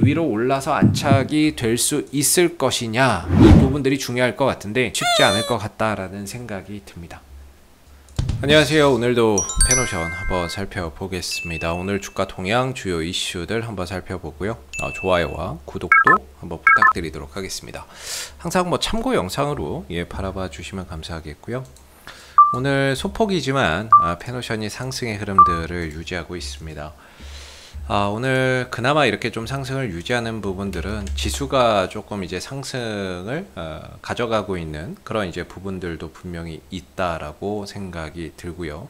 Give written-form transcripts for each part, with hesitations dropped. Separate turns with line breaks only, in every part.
위로 올라서 안착이 될 수 있을 것이냐, 이 부분들이 중요할 것 같은데 쉽지 않을 것 같다라는 생각이 듭니다. 안녕하세요. 오늘도 페노션 한번 살펴보겠습니다. 오늘 주가 동향 주요 이슈들 한번 살펴보고요. 좋아요와 구독도 한번 부탁드리도록 하겠습니다. 항상 참고 영상으로 바라봐 주시면 감사하겠고요. 오늘 소폭이지만 페노션이 상승의 흐름들을 유지하고 있습니다. 오늘 그나마 이렇게 좀 상승을 유지하는 부분들은 지수가 조금 이제 상승을 가져가고 있는 그런 이제 부분들도 분명히 있다라고 생각이 들고요.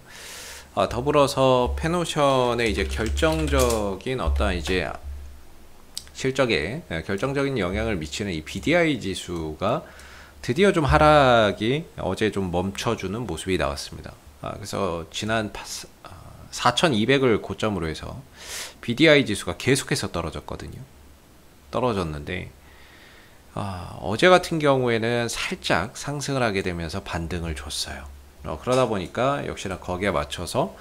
더불어서 페노션의 이제 결정적인 어떤 이제 실적에 결정적인 영향을 미치는 이 BDI 지수가 드디어 좀 하락이 어제 좀 멈춰주는 모습이 나왔습니다. 그래서 지난 4200을 고점으로 해서 BDI 지수가 계속해서 떨어졌거든요. 떨어졌는데 어제 같은 경우에는 살짝 상승을 하게 되면서 반등을 줬어요. 그러다 보니까 역시나 거기에 맞춰서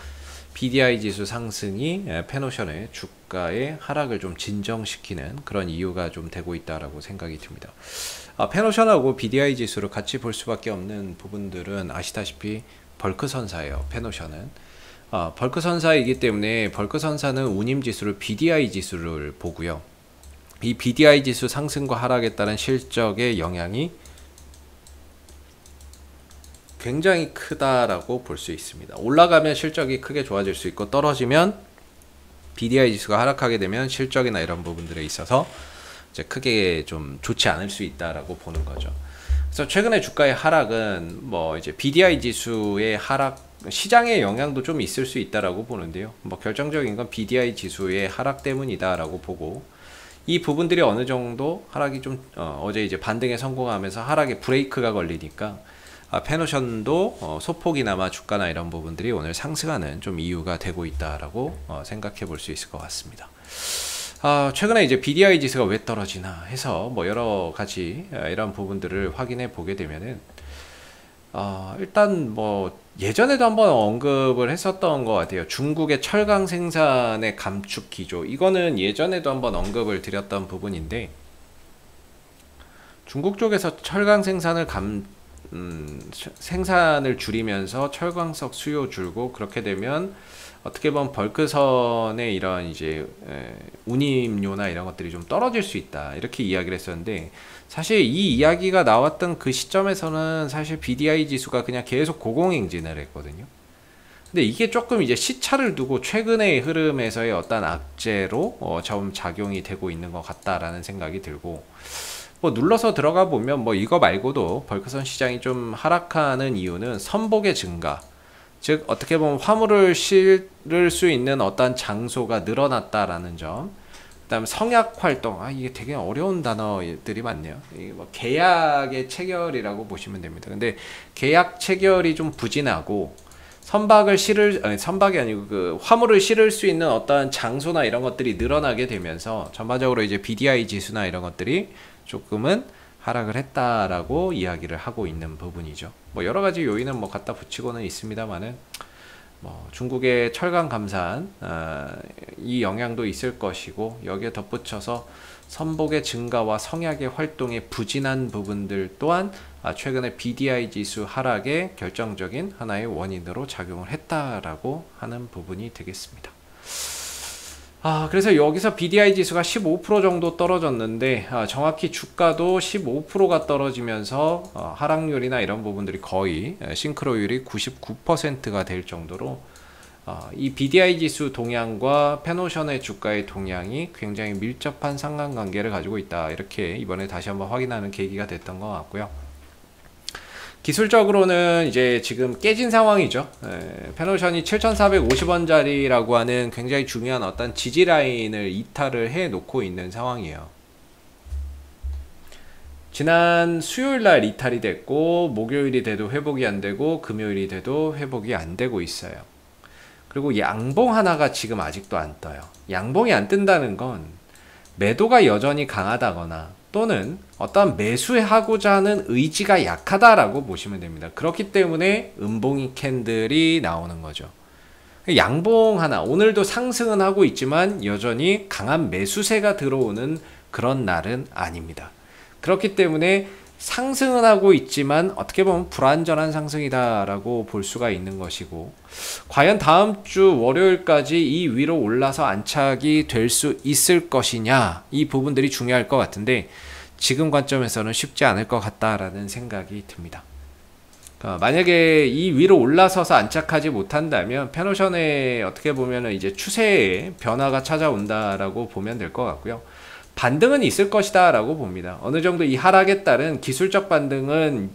BDI 지수 상승이 페노션의 주가의 하락을 좀 진정시키는 그런 이유가 좀 되고 있다라고 생각이 듭니다. 페노션하고 BDI 지수를 같이 볼 수밖에 없는 부분들은 아시다시피 벌크 선사예요. 페노션은 벌크 선사이기 때문에 벌크 선사는 운임 지수를 BDI 지수를 보고요. 이 BDI 지수 상승과 하락에 따른 실적의 영향이 굉장히 크다라고 볼 수 있습니다. 올라가면 실적이 크게 좋아질 수 있고, 떨어지면 BDI 지수가 하락하게 되면 실적이나 이런 부분들에 있어서 이제 크게 좀 좋지 않을 수 있다라고 보는 거죠. 그래서 최근에 주가의 하락은 이제 BDI 지수의 하락, 시장의 영향도 좀 있을 수 있다라고 보는데요. 결정적인 건 BDI 지수의 하락 때문이다라고 보고, 이 부분들이 어느 정도 하락이 좀 어제 이제 반등에 성공하면서 하락에 브레이크가 걸리니까 페노션도 소폭이나마 주가나 이런 부분들이 오늘 상승하는 좀 이유가 되고 있다라고 생각해 볼 수 있을 것 같습니다. 최근에 이제 BDI 지수가 왜 떨어지나 해서 여러 가지 이런 부분들을 확인해 보게 되면은 일단 예전에도 한번 언급을 했었던 것 같아요. 중국의 철강 생산의 감축 기조, 이거는 예전에도 한번 언급을 드렸던 부분인데, 중국 쪽에서 철강 생산을 생산을 줄이면서 철광석 수요 줄고, 그렇게 되면 어떻게 보면 벌크선의 이런 이제 운임료나 이런 것들이 좀 떨어질 수 있다, 이렇게 이야기를 했었는데, 사실 이 이야기가 나왔던 그 시점에서는 사실 BDI 지수가 그냥 계속 고공행진을 했거든요. 근데 이게 조금 이제 시차를 두고 최근의 흐름에서의 어떤 악재로 좀 작용이 되고 있는 것 같다라는 생각이 들고, 눌러서 들어가 보면 이거 말고도 벌크선 시장이 좀 하락하는 이유는 선복의 증가, 즉 어떻게 보면 화물을 실을 수 있는 어떤 장소가 늘어났다라는 점, 그다음 성약 활동, 이게 되게 어려운 단어들이 많네요. 이게 계약의 체결이라고 보시면 됩니다. 근데 계약 체결이 좀 부진하고, 선박이 아니고 그 화물을 실을 수 있는 어떤 장소나 이런 것들이 늘어나게 되면서 전반적으로 이제 BDI 지수나 이런 것들이 조금은 하락을 했다라고 이야기를 하고 있는 부분이죠. 여러 가지 요인은 갖다 붙이고는 있습니다만은, 중국의 철강 감산 이 영향도 있을 것이고, 여기에 덧붙여서 선복의 증가와 성약의 활동에 부진한 부분들 또한 최근에 BDI 지수 하락의 결정적인 하나의 원인으로 작용을 했다라고 하는 부분이 되겠습니다. 그래서 여기서 BDI 지수가 15% 정도 떨어졌는데, 정확히 주가도 15%가 떨어지면서 하락률이나 이런 부분들이 거의 싱크로율이 99%가 될 정도로 이 BDI 지수 동향과 페노션의 주가의 동향이 굉장히 밀접한 상관관계를 가지고 있다, 이렇게 이번에 다시 한번 확인하는 계기가 됐던 것 같고요. 기술적으로는 이제 지금 깨진 상황이죠. 페노션이 7,450원짜리라고 하는 굉장히 중요한 어떤 지지 라인을 이탈을 해 놓고 있는 상황이에요. 지난 수요일날 이탈이 됐고, 목요일이 돼도 회복이 안 되고, 금요일이 돼도 회복이 안 되고 있어요. 그리고 양봉 하나가 지금 아직도 안 떠요. 양봉이 안 뜬다는 건 매도가 여전히 강하다거나, 또는 어떤 매수하고자 하는 의지가 약하다라고 보시면 됩니다. 그렇기 때문에 음봉이 캔들이 나오는 거죠. 양봉 하나, 오늘도 상승은 하고 있지만 여전히 강한 매수세가 들어오는 그런 날은 아닙니다. 그렇기 때문에 상승은 하고 있지만 어떻게 보면 불안전한 상승이다라고 볼 수가 있는 것이고, 과연 다음 주 월요일까지 이 위로 올라서 안착이 될 수 있을 것이냐, 이 부분들이 중요할 것 같은데 지금 관점에서는 쉽지 않을 것 같다라는 생각이 듭니다. 만약에 이 위로 올라서서 안착하지 못한다면 페노션에 어떻게 보면 이제 추세의 변화가 찾아온다라고 보면 될 것 같고요. 반등은 있을 것이다 라고 봅니다. 어느 정도 이 하락에 따른 기술적 반등은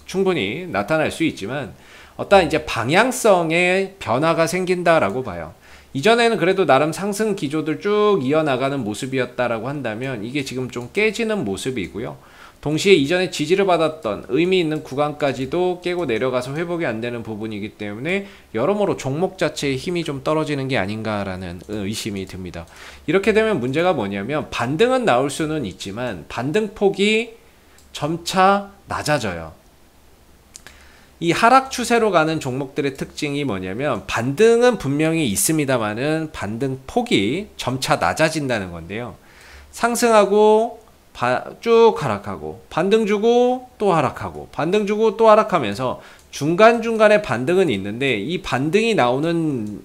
충분히 나타날 수 있지만 어떤 이제 방향성의 변화가 생긴다라고 봐요. 이전에는 그래도 나름 상승 기조들 쭉 이어나가는 모습이었다라고 한다면 이게 지금 좀 깨지는 모습이고요. 동시에 이전에 지지를 받았던 의미 있는 구간까지도 깨고 내려가서 회복이 안 되는 부분이기 때문에 여러모로 종목 자체의 힘이 좀 떨어지는 게 아닌가라는 의심이 듭니다. 이렇게 되면 문제가 뭐냐면 반등은 나올 수는 있지만 반등 폭이 점차 낮아져요. 이 하락 추세로 가는 종목들의 특징이 뭐냐면 반등은 분명히 있습니다만은 반등 폭이 점차 낮아진다는 건데요. 상승하고 쭉 하락하고 반등 주고 또 하락하고 반등 주고 또 하락하면서 중간중간에 반등은 있는데 이 반등이 나오는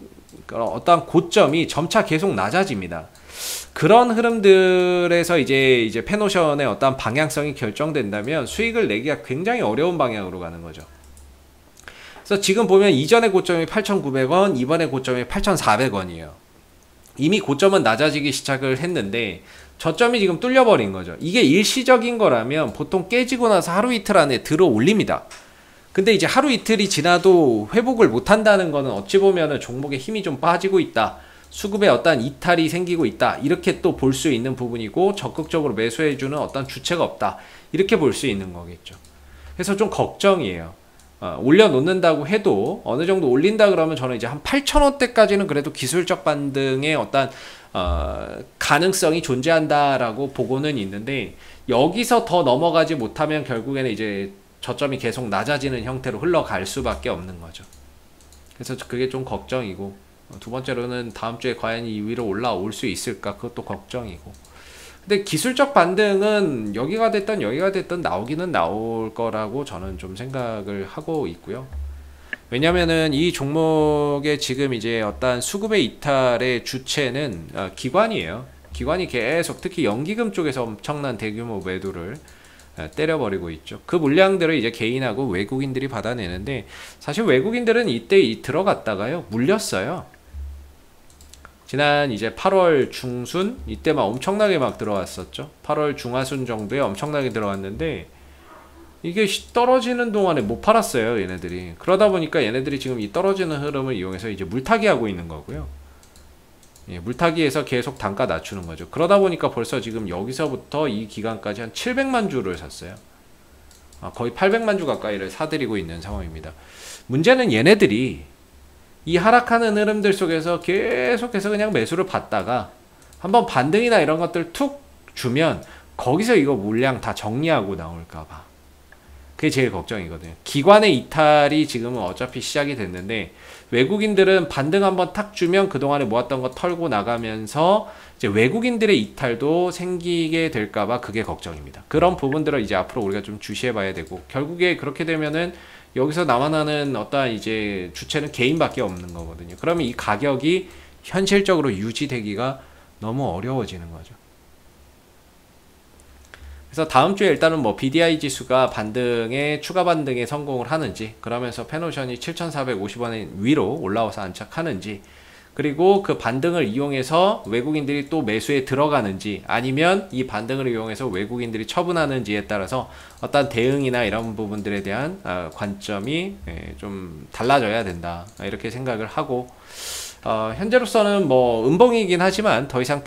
어떠한 고점이 점차 계속 낮아집니다. 그런 흐름들에서 이제 페노션의 어떠한 방향성이 결정된다면 수익을 내기가 굉장히 어려운 방향으로 가는 거죠. 그래서 지금 보면 이전의 고점이 8,900원, 이번의 고점이 8,400원이에요. 이미 고점은 낮아지기 시작을 했는데 저점이 지금 뚫려버린 거죠. 이게 일시적인 거라면 보통 깨지고 나서 하루 이틀 안에 들어 올립니다. 근데 이제 하루 이틀이 지나도 회복을 못 한다는 거는 어찌 보면은 종목에 힘이 좀 빠지고 있다, 수급에 어떤 이탈이 생기고 있다, 이렇게 또 볼 수 있는 부분이고 적극적으로 매수해주는 어떤 주체가 없다, 이렇게 볼 수 있는 거겠죠. 그래서 좀 걱정이에요. 올려놓는다고 해도 어느 정도 올린다 그러면 저는 이제 한 8,000원대까지는 그래도 기술적 반등의 어떤 가능성이 존재한다라고 보고는 있는데 여기서 더 넘어가지 못하면 결국에는 이제 저점이 계속 낮아지는 형태로 흘러갈 수밖에 없는 거죠. 그래서 그게 좀 걱정이고, 두 번째로는 다음 주에 과연 이 위로 올라올 수 있을까, 그것도 걱정이고. 근데 기술적 반등은 여기가 됐든 나오기는 나올 거라고 저는 좀 생각을 하고 있고요. 왜냐면은 이 종목의 지금 이제 어떤 수급의 이탈의 주체는 기관이에요. 기관이 계속 특히 연기금 쪽에서 엄청난 대규모 매도를 때려버리고 있죠. 그 물량들을 이제 개인하고 외국인들이 받아내는데 사실 외국인들은 이때 들어갔다가요 물렸어요. 지난 이제 8월 중순 이때 막 엄청나게 막 들어왔었죠. 8월 중하순 정도에 엄청나게 들어왔는데 이게 떨어지는 동안에 못 팔았어요, 얘네들이. 그러다 보니까 얘네들이 지금 이 떨어지는 흐름을 이용해서 이제 물타기 하고 있는 거고요. 예, 물타기에서 계속 단가 낮추는 거죠. 그러다 보니까 벌써 지금 여기서부터 이 기간까지 한 700만 주를 샀어요. 거의 800만 주 가까이를 사들이고 있는 상황입니다. 문제는 얘네들이 이 하락하는 흐름들 속에서 계속해서 그냥 매수를 받다가 한번 반등이나 이런 것들 툭 주면 거기서 이거 물량 다 정리하고 나올까봐, 그게 제일 걱정이거든요. 기관의 이탈이 지금은 어차피 시작이 됐는데 외국인들은 반등 한번 탁 주면 그동안에 모았던 거 털고 나가면서 이제 외국인들의 이탈도 생기게 될까봐 그게 걱정입니다. 그런 부분들을 이제 앞으로 우리가 좀 주시해봐야 되고, 결국에 그렇게 되면은 여기서 남아나는 어떠한 이제 주체는 개인밖에 없는 거거든요. 그러면 이 가격이 현실적으로 유지되기가 너무 어려워지는 거죠. 그래서 다음 주에 일단은 뭐 BDI 지수가 추가 반등에 성공을 하는지, 그러면서 페노션이 7,450원 위로 올라와서 안착하는지, 그리고 그 반등을 이용해서 외국인들이 또 매수에 들어가는지, 아니면 이 반등을 이용해서 외국인들이 처분하는지에 따라서 어떤 대응이나 이런 부분들에 대한 관점이 좀 달라져야 된다, 이렇게 생각을 하고, 현재로서는 뭐 음봉이긴 하지만 더 이상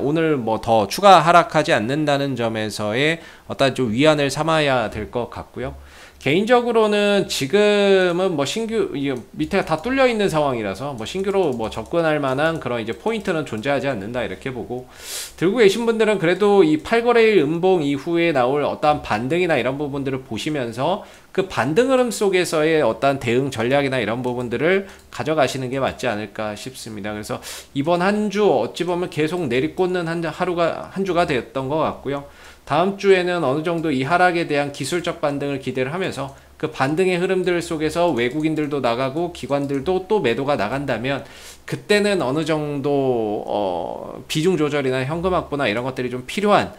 오늘 뭐 더 추가 하락하지 않는다는 점에서의 어떤 좀 위안을 삼아야 될 것 같고요. 개인적으로는 지금은 뭐 신규 밑에가 다 뚫려 있는 상황이라서 뭐 신규로 뭐 접근할 만한 그런 이제 포인트는 존재하지 않는다 이렇게 보고, 들고 계신 분들은 그래도 이 8거래일 음봉 이후에 나올 어떠한 반등이나 이런 부분들을 보시면서 그 반등 흐름 속에서의 어떠한 대응 전략이나 이런 부분들을 가져가시는 게 맞지 않을까 싶습니다. 그래서 이번 한 주 어찌 보면 계속 내리꽂는 한 주가 되었던 것 같고요. 다음 주에는 어느 정도 이 하락에 대한 기술적 반등을 기대를 하면서 그 반등의 흐름들 속에서 외국인들도 나가고 기관들도 또 매도가 나간다면, 그때는 어느 정도 비중 조절이나 현금 확보나 이런 것들이 좀 필요한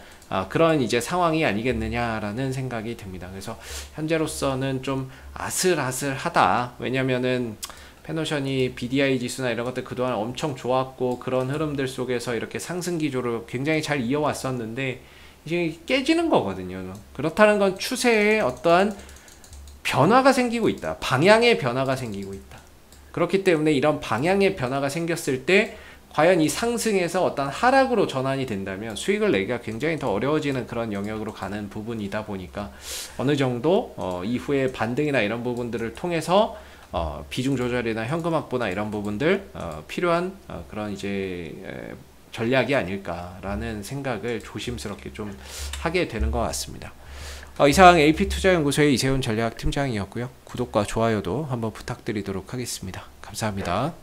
그런 이제 상황이 아니겠느냐라는 생각이 듭니다. 그래서 현재로서는 좀 아슬아슬하다. 왜냐면은 페노션이 BDI 지수나 이런 것들 그동안 엄청 좋았고 그런 흐름들 속에서 이렇게 상승 기조를 굉장히 잘 이어왔었는데 이제 깨지는 거거든요. 그렇다는 건 추세에 어떠한 변화가 생기고 있다. 방향의 변화가 생기고 있다. 그렇기 때문에 이런 방향의 변화가 생겼을 때 과연 이 상승에서 어떤 하락으로 전환이 된다면 수익을 내기가 굉장히 더 어려워지는 그런 영역으로 가는 부분이다 보니까 어느 정도 이후에 반등이나 이런 부분들을 통해서 비중 조절이나 현금 확보나 이런 부분들 필요한 그런 이제 전략이 아닐까라는 생각을 조심스럽게 좀 하게 되는 것 같습니다. 이상 AP투자연구소의 이세훈 전략팀장이었고요. 구독과 좋아요도 한번 부탁드리도록 하겠습니다. 감사합니다.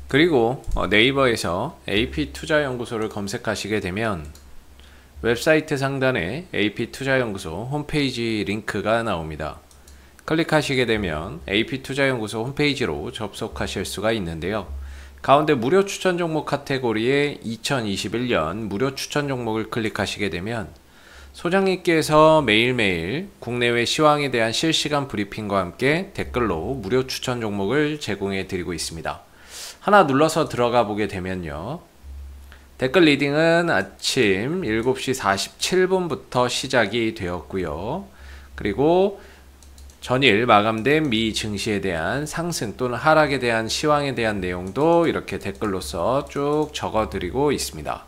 그리고 네이버에서 AP투자연구소를 검색하시게 되면 웹사이트 상단에 AP투자연구소 홈페이지 링크가 나옵니다. 클릭하시게 되면 AP투자연구소 홈페이지로 접속하실 수가 있는데요. 가운데 무료 추천 종목 카테고리에 2021년 무료 추천 종목을 클릭하시게 되면 소장님께서 매일매일 국내외 시황에 대한 실시간 브리핑과 함께 댓글로 무료 추천 종목을 제공해 드리고 있습니다. 하나 눌러서 들어가 보게 되면요. 댓글 리딩은 아침 7시 47분부터 시작이 되었고요. 그리고 전일 마감된 미 증시에 대한 상승 또는 하락에 대한 시황에 대한 내용도 이렇게 댓글로서 쭉 적어드리고 있습니다.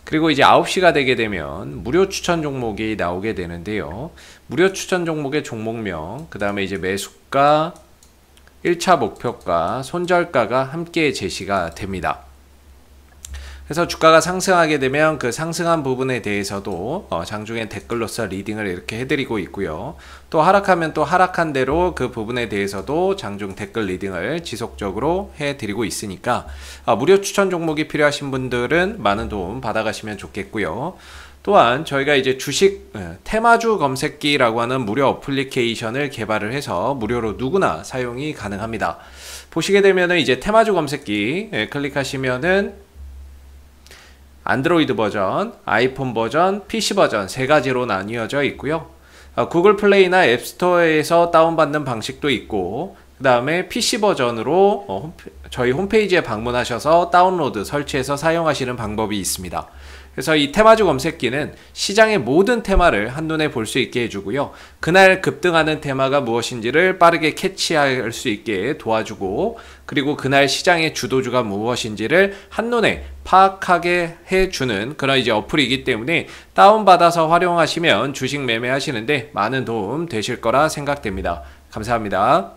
그리고 이제 9시가 되게 되면 무료 추천 종목이 나오게 되는데요. 무료 추천 종목의 종목명, 그 다음에 이제 매수가, 1차 목표가, 손절가가 함께 제시가 됩니다. 그래서 주가가 상승하게 되면 그 상승한 부분에 대해서도 장중에 댓글로서 리딩을 이렇게 해드리고 있고요. 또 하락하면 또 하락한 대로 그 부분에 대해서도 장중 댓글 리딩을 지속적으로 해드리고 있으니까 무료 추천 종목이 필요하신 분들은 많은 도움 받아가시면 좋겠고요. 또한 저희가 이제 주식 테마주 검색기라고 하는 무료 어플리케이션을 개발을 해서 무료로 누구나 사용이 가능합니다. 보시게 되면은 이제 테마주 검색기 클릭하시면은 안드로이드 버전, 아이폰 버전, PC 버전 세 가지로 나뉘어져 있고요. 구글 플레이나 앱스토어에서 다운받는 방식도 있고, 그 다음에 PC 버전으로 저희 홈페이지에 방문하셔서 다운로드, 설치해서 사용하시는 방법이 있습니다. 그래서 이 테마주 검색기는 시장의 모든 테마를 한눈에 볼 수 있게 해주고요. 그날 급등하는 테마가 무엇인지를 빠르게 캐치할 수 있게 도와주고, 그리고 그날 시장의 주도주가 무엇인지를 한눈에 파악하게 해주는 그런 이제 어플이기 때문에 다운받아서 활용하시면 주식 매매하시는데 많은 도움 되실 거라 생각됩니다. 감사합니다.